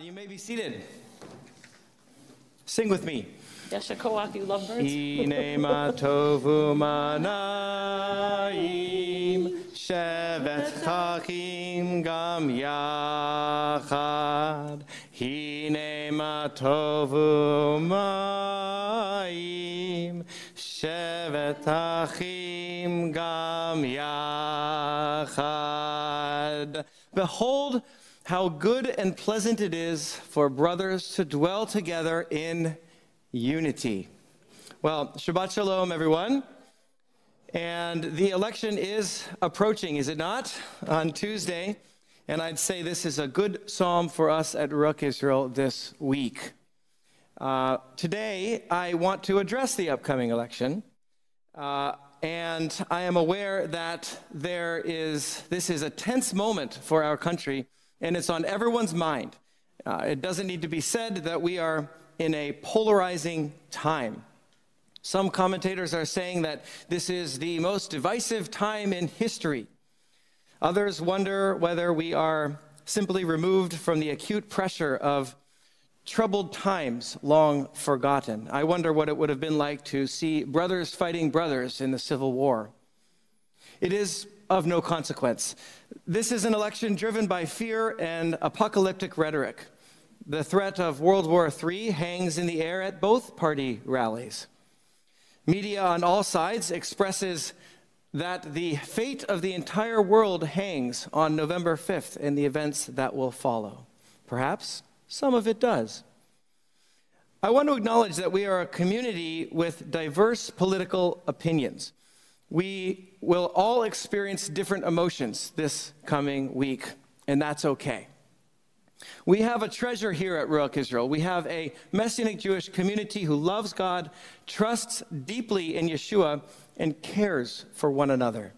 You may be seated. Sing with me. Yeshakowak, you lovebirds. Hine ma tovu manayim shevet chachim gam yachad. Hine ma tovu manayim shevet chachim gam yachad. Behold, how good and pleasant it is for brothers to dwell together in unity. Well, Shabbat Shalom, everyone. And the election is approaching, is it not? On Tuesday. And I'd say this is a good psalm for us at Ruach Israel this week. Today, I want to address the upcoming election. And I am aware that this is a tense moment for our country, and it's on everyone's mind. It doesn't need to be said that we are in a polarizing time. Some commentators are saying that this is the most divisive time in history. Others wonder whether we are simply removed from the acute pressure of troubled times long forgotten. I wonder what it would have been like to see brothers fighting brothers in the Civil War. It is of no consequence. This is an election driven by fear and apocalyptic rhetoric. The threat of World War III hangs in the air at both party rallies. Media on all sides expresses that the fate of the entire world hangs on November 5th and the events that will follow. Perhaps some of it does. I want to acknowledge that we are a community with diverse political opinions. We will all experience different emotions this coming week, and that's okay. We have a treasure here at Ruach Israel. We have a Messianic Jewish community who loves God, trusts deeply in Yeshua, and cares for one another.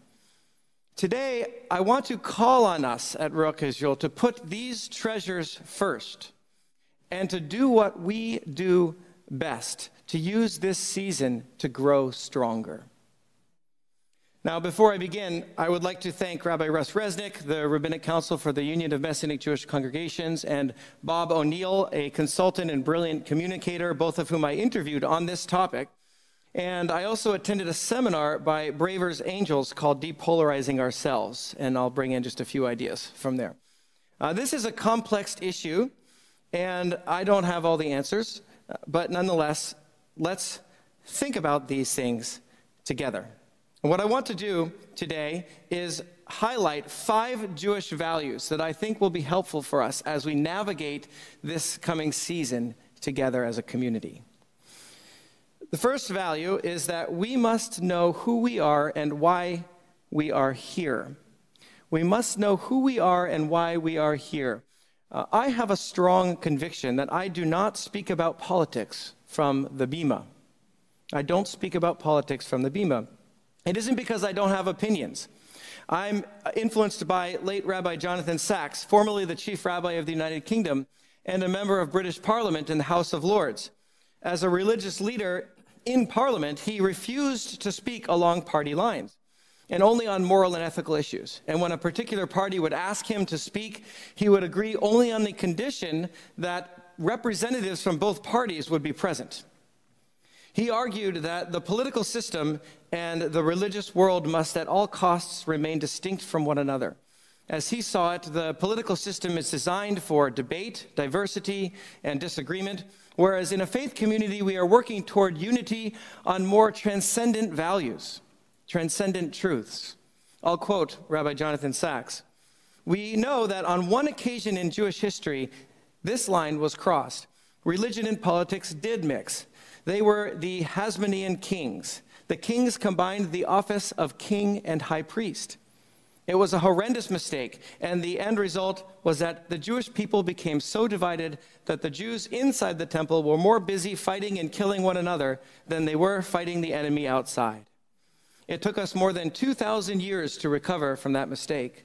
Today, I want to call on us at Ruach Israel to put these treasures first and to do what we do best, to use this season to grow stronger. Now, before I begin, I would like to thank Rabbi Russ Resnick, the Rabbinic Council for the Union of Messianic Jewish Congregations, and Bob O'Neill, a consultant and brilliant communicator, both of whom I interviewed on this topic. And I also attended a seminar by Braver's Angels called Depolarizing Ourselves, and I'll bring in just a few ideas from there. This is a complex issue, and I don't have all the answers, but nonetheless, let's think about these things together. And what I want to do today is highlight 5 Jewish values that I think will be helpful for us as we navigate this coming season together as a community. The first value is that we must know who we are and why we are here. We must know who we are and why we are here. I have a strong conviction that I do not speak about politics from the Bima. I don't speak about politics from the Bima. It isn't because I don't have opinions. I'm influenced by late Rabbi Jonathan Sacks, formerly the Chief Rabbi of the United Kingdom and a member of British Parliament in the House of Lords. As a religious leader in Parliament, he refused to speak along party lines and only on moral and ethical issues. And when a particular party would ask him to speak, he would agree only on the condition that representatives from both parties would be present. He argued that the political system and the religious world must at all costs remain distinct from one another. As he saw it, the political system is designed for debate, diversity, and disagreement, whereas in a faith community, we are working toward unity on more transcendent values, transcendent truths. I'll quote Rabbi Jonathan Sacks. "We know that on one occasion in Jewish history, this line was crossed. Religion and politics did mix. They were the Hasmonean kings. The kings combined the office of king and high priest. It was a horrendous mistake, and the end result was that the Jewish people became so divided that the Jews inside the temple were more busy fighting and killing one another than they were fighting the enemy outside. It took us more than 2,000 years to recover from that mistake.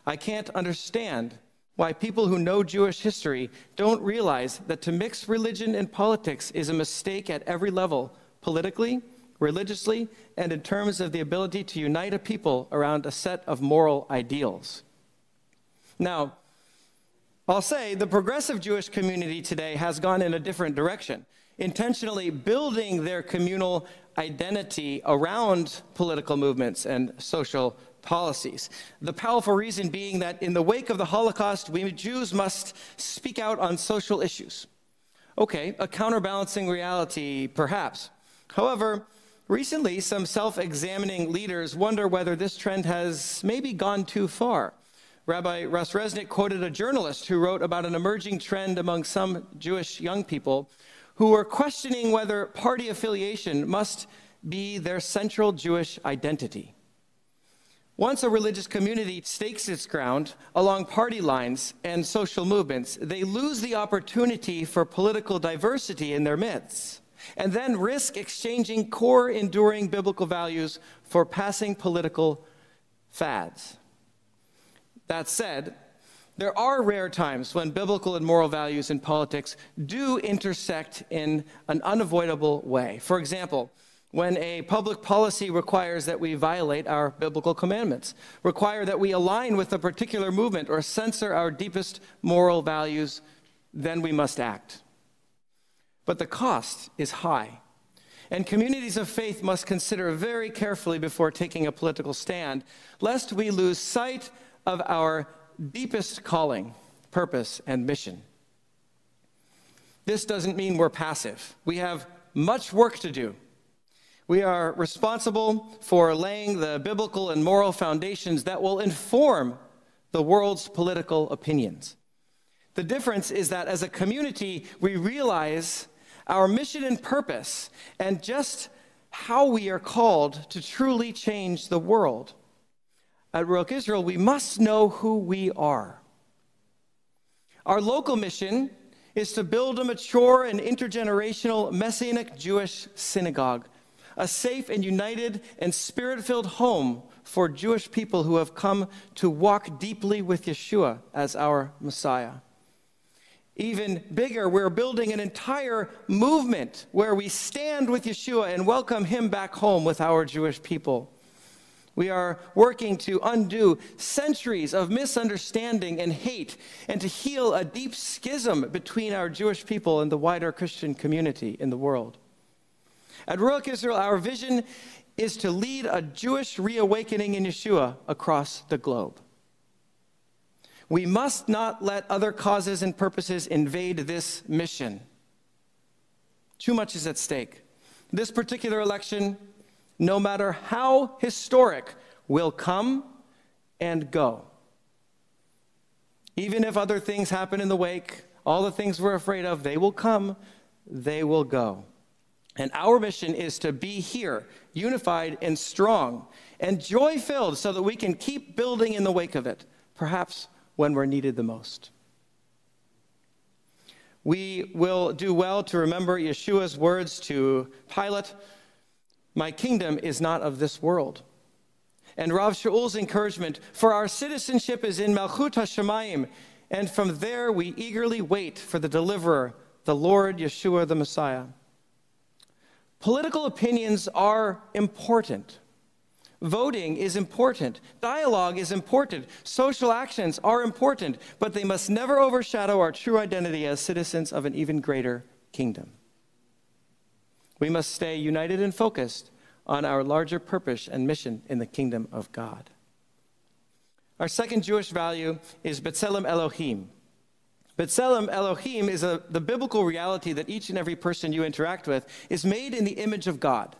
I can't understand why people who know Jewish history don't realize that to mix religion and politics is a mistake at every level, politically, religiously, and in terms of the ability to unite a people around a set of moral ideals." Now, I'll say the progressive Jewish community today has gone in a different direction, intentionally building their communal identity around political movements and social policies. The powerful reason being that in the wake of the Holocaust, we Jews must speak out on social issues. Okay, a counterbalancing reality, perhaps. However, recently, some self-examining leaders wonder whether this trend has maybe gone too far. Rabbi Russ Resnick quoted a journalist who wrote about an emerging trend among some Jewish young people who were questioning whether party affiliation must be their central Jewish identity. Once a religious community stakes its ground along party lines and social movements, they lose the opportunity for political diversity in their midst, and then risk exchanging core, enduring biblical values for passing political fads. That said, there are rare times when biblical and moral values in politics do intersect in an unavoidable way. For example, when a public policy requires that we violate our biblical commandments, require that we align with a particular movement, or censor our deepest moral values, then we must act. But the cost is high, and communities of faith must consider very carefully before taking a political stand, lest we lose sight of our deepest calling, purpose, and mission. This doesn't mean we're passive. We have much work to do. We are responsible for laying the biblical and moral foundations that will inform the world's political opinions. The difference is that as a community, we realize our mission and purpose and just how we are called to truly change the world. At Ruach Israel, we must know who we are. Our local mission is to build a mature and intergenerational Messianic Jewish synagogue, a safe and united and spirit-filled home for Jewish people who have come to walk deeply with Yeshua as our Messiah. Even bigger, we're building an entire movement where we stand with Yeshua and welcome him back home with our Jewish people. We are working to undo centuries of misunderstanding and hate, and to heal a deep schism between our Jewish people and the wider Christian community in the world. At Ruach Israel, our vision is to lead a Jewish reawakening in Yeshua across the globe. We must not let other causes and purposes invade this mission. Too much is at stake. This particular election, no matter how historic, will come and go. Even if other things happen in the wake, all the things we're afraid of, they will come, they will go. And our mission is to be here, unified and strong, and joy-filled so that we can keep building in the wake of it, perhaps when we're needed the most. We will do well to remember Yeshua's words to Pilate, "My kingdom is not of this world." And Rav Shaul's encouragement, "For our citizenship is in Malchut HaShamayim, and from there we eagerly wait for the deliverer, the Lord Yeshua the Messiah." Political opinions are important. Voting is important. Dialogue is important. Social actions are important, but they must never overshadow our true identity as citizens of an even greater kingdom. We must stay united and focused on our larger purpose and mission in the kingdom of God. Our second Jewish value is B'Tselem Elohim. B'Tselem Elohim is the biblical reality that each and every person you interact with is made in the image of God.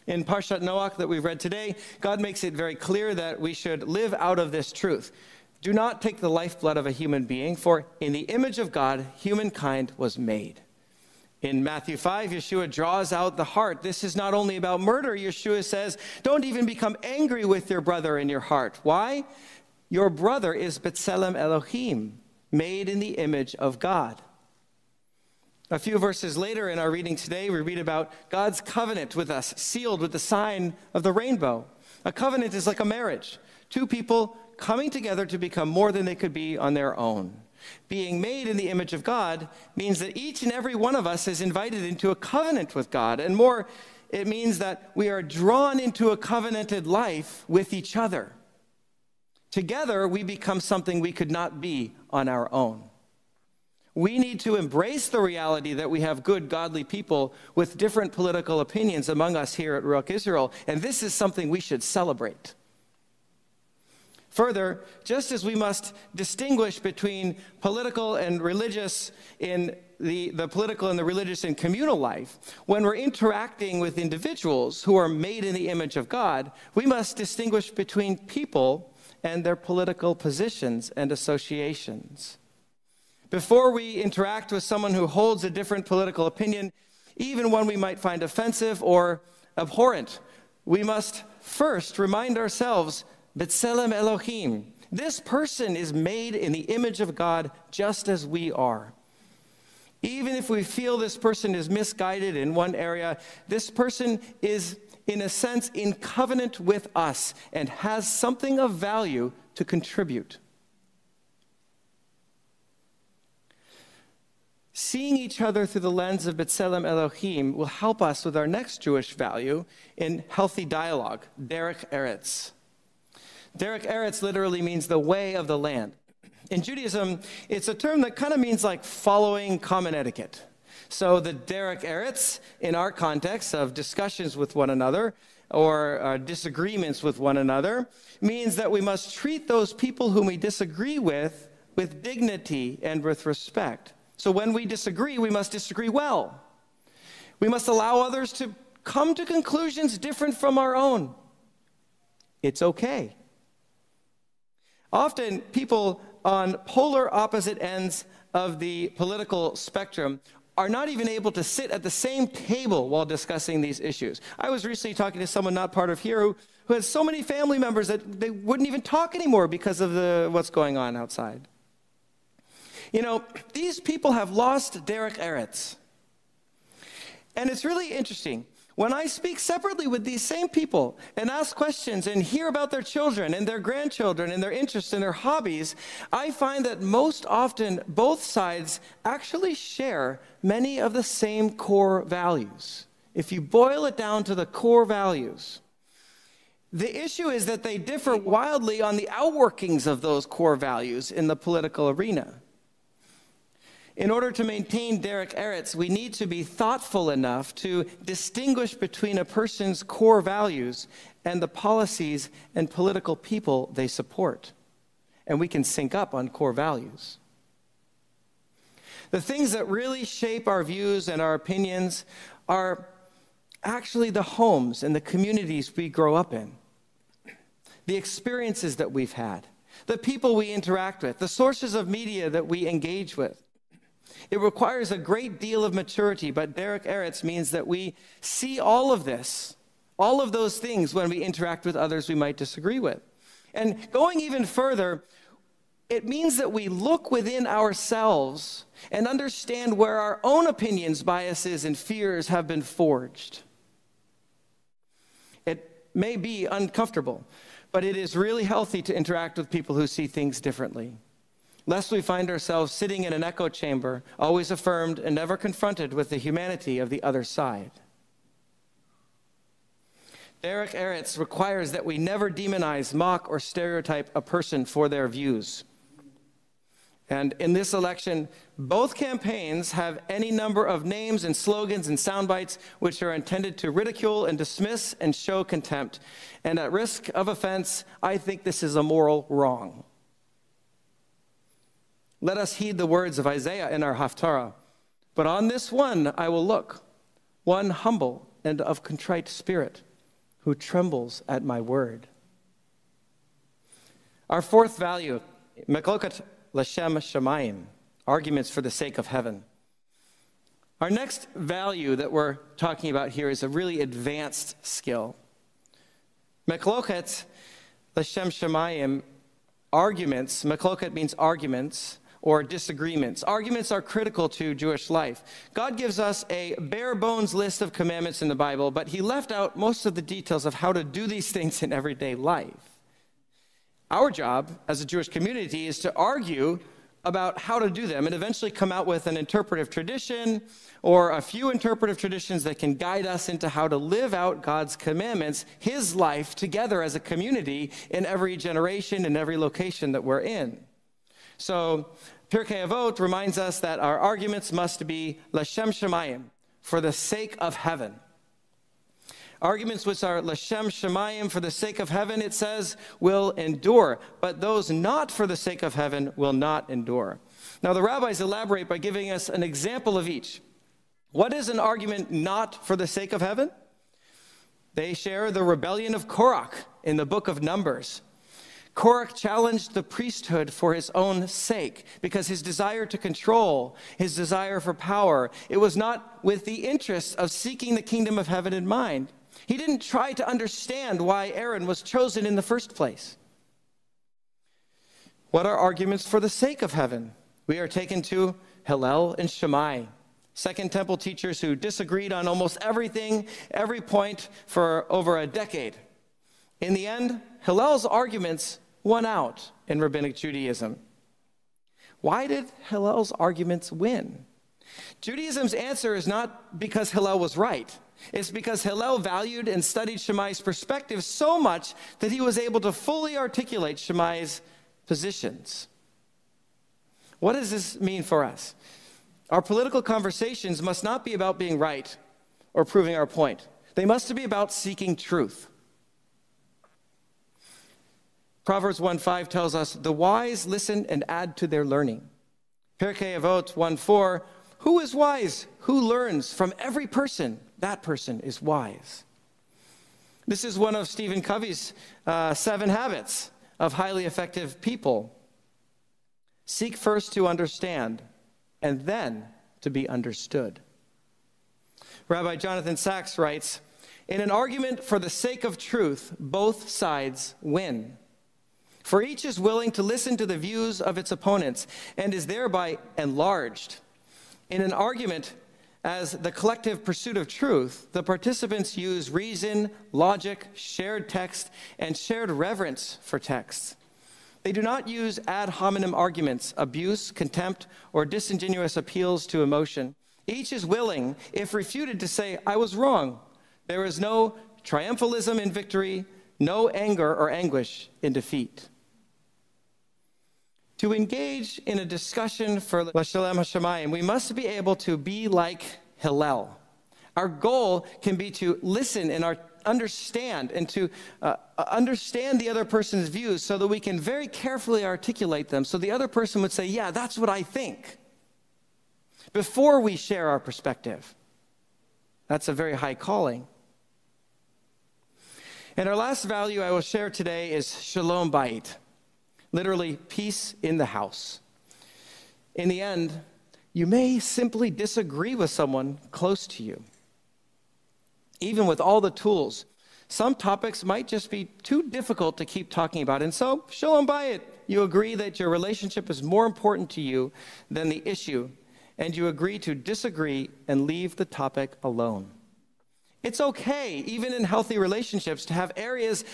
In Parshat Noach that we've read today, God makes it very clear that we should live out of this truth. Do not take the lifeblood of a human being, for in the image of God, humankind was made. In Matthew 5, Yeshua draws out the heart. This is not only about murder. Yeshua says, don't even become angry with your brother in your heart. Why? Your brother is B'Tselem Elohim, made in the image of God. A few verses later in our reading today, we read about God's covenant with us, sealed with the sign of the rainbow. A covenant is like a marriage. Two people coming together to become more than they could be on their own. Being made in the image of God means that each and every one of us is invited into a covenant with God. And more, it means that we are drawn into a covenanted life with each other. Together, we become something we could not be on our own. We need to embrace the reality that we have good, godly people with different political opinions among us here at Ruach Israel, and this is something we should celebrate. Further, just as we must distinguish between political and religious in the political and the religious in communal life, when we're interacting with individuals who are made in the image of God, we must distinguish between people and their political positions and associations. Before we interact with someone who holds a different political opinion, even one we might find offensive or abhorrent, we must first remind ourselves, B'Tselem Elohim, this person is made in the image of God just as we are. Even if we feel this person is misguided in one area, this person is, in a sense, in covenant with us and has something of value to contribute. Seeing each other through the lens of B'Tselem Elohim will help us with our next Jewish value in healthy dialogue, derech eretz. Derech eretz literally means the way of the land. In Judaism, it's a term that kind of means like following common etiquette. So the derech eretz, in our context of discussions with one another or disagreements with one another, means that we must treat those people whom we disagree with dignity and with respect. So when we disagree, we must disagree well. We must allow others to come to conclusions different from our own. It's okay. Often, people on polar opposite ends of the political spectrum are not even able to sit at the same table while discussing these issues. I was recently talking to someone not part of here who has so many family members that they wouldn't even talk anymore because of what's going on outside. You know, these people have lost derech eretz. And it's really interesting. When I speak separately with these same people and ask questions and hear about their children and their grandchildren and their interests and their hobbies, I find that most often both sides actually share many of the same core values. If you boil it down to the core values, the issue is that they differ wildly on the outworkings of those core values in the political arena. In order to maintain derech eretz, we need to be thoughtful enough to distinguish between a person's core values and the policies and political people they support. And we can sync up on core values. The things that really shape our views and our opinions are actually the homes and the communities we grow up in, the experiences that we've had, the people we interact with, the sources of media that we engage with. It requires a great deal of maturity, but derech eretz means that we see all of this, all of those things when we interact with others we might disagree with. And going even further, it means that we look within ourselves and understand where our own opinions, biases, and fears have been forged. It may be uncomfortable, but it is really healthy to interact with people who see things differently, lest we find ourselves sitting in an echo chamber, always affirmed and never confronted with the humanity of the other side. Derech eretz requires that we never demonize, mock, or stereotype a person for their views. And in this election, both campaigns have any number of names and slogans and sound bites which are intended to ridicule and dismiss and show contempt. And at risk of offense, I think this is a moral wrong. Let us heed the words of Isaiah in our Haftarah. But on this one I will look, one humble and of contrite spirit, who trembles at my word. Our fourth value, meklokat l'shem shamayim, arguments for the sake of heaven. Our next value that we're talking about here is a really advanced skill. Meklokat l'shem shamayim, arguments, meklokat means arguments, or disagreements. Arguments are critical to Jewish life. God gives us a bare bones list of commandments in the Bible, but he left out most of the details of how to do these things in everyday life. Our job as a Jewish community is to argue about how to do them and eventually come out with an interpretive tradition or a few interpretive traditions that can guide us into how to live out God's commandments, his life together as a community in every generation and every location that we're in. So Pirkei Avot reminds us that our arguments must be Lashem Shemayim, for the sake of heaven. Arguments which are Lashem Shemayim, for the sake of heaven, it says, will endure, but those not for the sake of heaven will not endure. Now the rabbis elaborate by giving us an example of each. What is an argument not for the sake of heaven? They share the rebellion of Korach in the book of Numbers. Korach challenged the priesthood for his own sake because his desire to control, his desire for power, it was not with the interest of seeking the kingdom of heaven in mind. He didn't try to understand why Aaron was chosen in the first place. What are arguments for the sake of heaven? We are taken to Hillel and Shammai, Second Temple teachers who disagreed on almost everything, every point for over a decade. In the end, Hillel's arguments won out in Rabbinic Judaism. Why did Hillel's arguments win? Judaism's answer is not because Hillel was right. It's because Hillel valued and studied Shammai's perspective so much that he was able to fully articulate Shammai's positions. What does this mean for us? Our political conversations must not be about being right or proving our point. They must be about seeking truth. Proverbs 1:5 tells us, the wise listen and add to their learning. Pirkei Avot 1:4, who is wise? Who learns? From every person, that person is wise. This is one of Stephen Covey's 7 habits of highly effective people. Seek first to understand, and then to be understood. Rabbi Jonathan Sachs writes, in an argument for the sake of truth, both sides win. For each is willing to listen to the views of its opponents and is thereby enlarged. In an argument as the collective pursuit of truth, the participants use reason, logic, shared text, and shared reverence for texts. They do not use ad hominem arguments, abuse, contempt, or disingenuous appeals to emotion. Each is willing, if refuted, to say, I was wrong. There is no triumphalism in victory, no anger or anguish in defeat. To engage in a discussion for L'Shalem HaShamayim, we must be able to be like Hillel. Our goal can be to listen and understand and to understand the other person's views so that we can very carefully articulate them so the other person would say, yeah, that's what I think, before we share our perspective. That's a very high calling. And our last value I will share today is Shalom Bayit. Literally, peace in the house. In the end, you may simply disagree with someone close to you. Even with all the tools, some topics might just be too difficult to keep talking about. And so, Shalom Bayit, you agree that your relationship is more important to you than the issue, and you agree to disagree and leave the topic alone. It's okay, even in healthy relationships, to have areas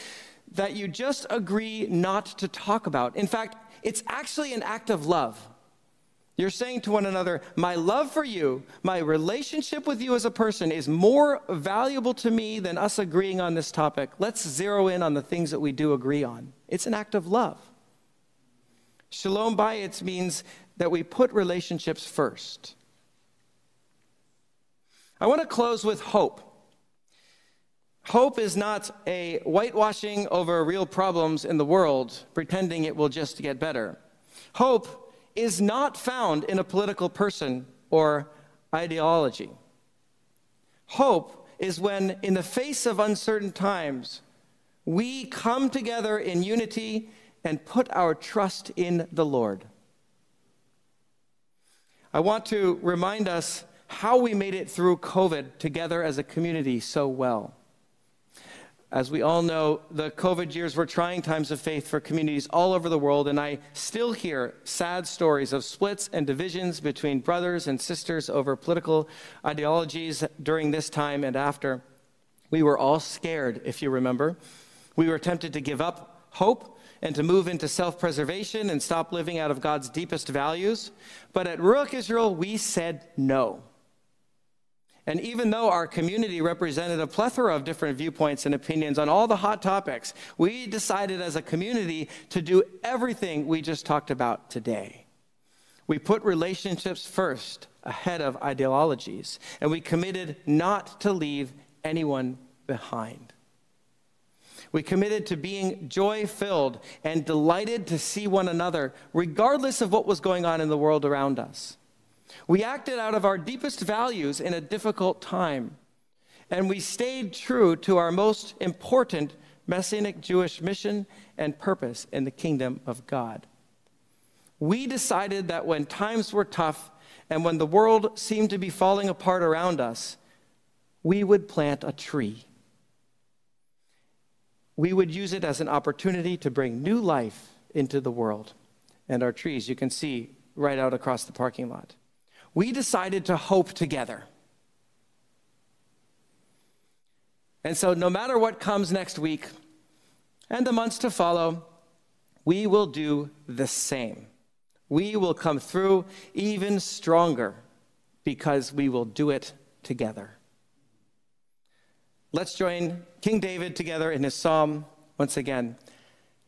that you just agree not to talk about. In fact, it's actually an act of love. You're saying to one another, my love for you, my relationship with you as a person is more valuable to me than us agreeing on this topic. Let's zero in on the things that we do agree on. It's an act of love. Shalom Bayit means that we put relationships first. I want to close with hope. Hope is not a whitewashing over real problems in the world, pretending it will just get better. Hope is not found in a political person or ideology. Hope is when, in the face of uncertain times, we come together in unity and put our trust in the Lord. I want to remind us how we made it through COVID together as a community so well. As we all know, the COVID years were trying times of faith for communities all over the world, and I still hear sad stories of splits and divisions between brothers and sisters over political ideologies during this time and after. We were all scared, if you remember. We were tempted to give up hope and to move into self-preservation and stop living out of God's deepest values. But at Ruach Israel, we said no. And even though our community represented a plethora of different viewpoints and opinions on all the hot topics, we decided as a community to do everything we just talked about today. We put relationships first ahead of ideologies, and we committed not to leave anyone behind. We committed to being joy-filled and delighted to see one another, regardless of what was going on in the world around us. We acted out of our deepest values in a difficult time, and we stayed true to our most important Messianic Jewish mission and purpose in the kingdom of God. We decided that when times were tough and when the world seemed to be falling apart around us, we would plant a tree. We would use it as an opportunity to bring new life into the world. And our trees, you can see right out across the parking lot. We decided to hope together. And so no matter what comes next week and the months to follow, we will do the same. We will come through even stronger because we will do it together. Let's join King David together in his psalm once again.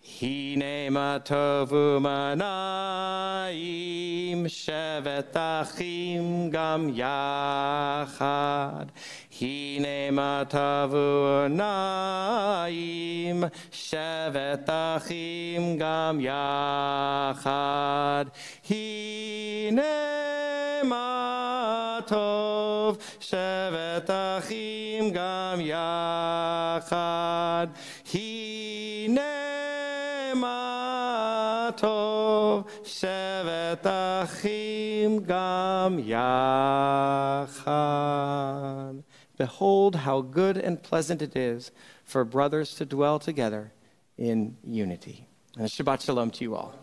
Hine ma tovu manayim shevet achim gam yachad. Hine ma tovu manayim shevet achim gam yachad. Hine ma tov shevet achim gam yachad. Hine Tov shevet achim gam yachad. Behold how good and pleasant it is for brothers to dwell together in unity. And Shabbat Shalom to you all.